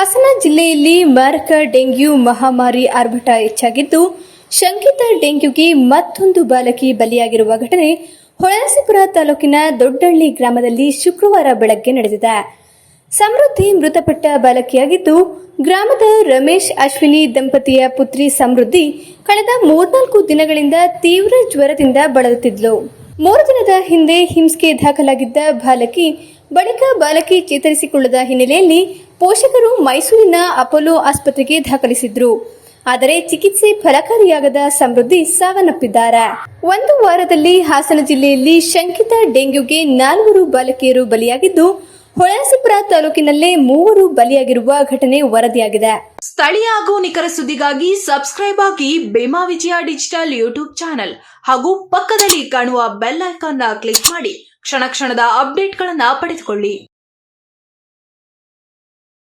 ಹಾಸನ ಜಿಲ್ಲೆಯಲ್ಲಿ ಮಾರಕ ಡೆಂಗ್ಯೂ ಮಹಾಮಾರಿ ಆರ್ಭಟ ಹೆಚ್ಚಾಗಿದ್ದು, ಶಂಕಿತ ಡೆಂಗ್ಯೂಗೆ ಮತ್ತೊಂದು ಬಾಲಕಿ ಬಲಿಯಾಗಿರುವ ಘಟನೆ ಹೊಳೆನರಸೀಪುರ ತಾಲೂಕಿನ ದೊಡ್ಡಹಳ್ಳಿ ಗ್ರಾಮದಲ್ಲಿ ಶುಕ್ರವಾರ ಬೆಳಗ್ಗೆ ನಡೆದಿದೆ. ಸಮೃದ್ಧಿ ಮೃತಪಟ್ಟ ಬಾಲಕಿಯಾಗಿದ್ದು, ಗ್ರಾಮದ ರಮೇಶ್ ಅಶ್ವಿನಿ ದಂಪತಿಯ ಪುತ್ರಿ ಸಮೃದ್ಧಿ ಕಳೆದ 3-4 ದಿನಗಳಿಂದ ತೀವ್ರ ಜ್ವರದಿಂದ ಬಳಲುತ್ತಿದ್ಲು. 3 ದಿನದ ಹಿಂದೆ ಹಿಮ್ಸ್ಗೆ ದಾಖಲಾಗಿದ್ದ ಬಾಲಕಿ ಬಳಿಕ ಬಾಲಕಿ ಚೇತರಿಸಿಕೊಳ್ಳದ ಹಿನ್ನೆಲೆಯಲ್ಲಿ ಪೋಷಕರು ಮೈಸೂರಿನ ಅಪೋಲೋ ಆಸ್ಪತ್ರೆಗೆ ದಾಖಲಿಸಿದ್ರು. ಆದರೆ ಚಿಕಿತ್ಸೆ ಫಲಕಾರಿಯಾಗದ ಸಮೃದ್ಧಿ ಸಾವನ್ನಪ್ಪಿದ್ದಾರೆ. ಒಂದು ವಾರದಲ್ಲಿ ಹಾಸನ ಜಿಲ್ಲೆಯಲ್ಲಿ ಶಂಕಿತ ಡೆಂಗ್ಯೂಗೆ 4 ಬಾಲಕಿಯರು ಬಲಿಯಾಗಿದ್ದು, ಹೊಳೆನರಸೀಪುರ ತಾಲೂಕಿನಲ್ಲೇ 3 ಬಲಿಯಾಗಿರುವ ಘಟನೆ ವರದಿಯಾಗಿದೆ. ಸ್ಥಳೀಯ ಹಾಗೂ ನಿಖರ ಸುದ್ದಿಗಾಗಿ ಸಬ್ಸ್ಕ್ರೈಬ್ ಆಗಿ ಬೇಮಾ ವಿಜಯ ಡಿಜಿಟಲ್ ಯೂಟ್ಯೂಬ್ ಚಾನೆಲ್ ಹಾಗೂ ಪಕ್ಕದಲ್ಲಿ ಕಾಣುವ ಬೆಲ್ ಐಕಾನ್ ಕ್ಲಿಕ್ ಮಾಡಿ ಕ್ಷಣ ಕ್ಷಣದ ಅಪ್ಡೇಟ್ಗಳನ್ನು ಪಡೆದುಕೊಳ್ಳಿ.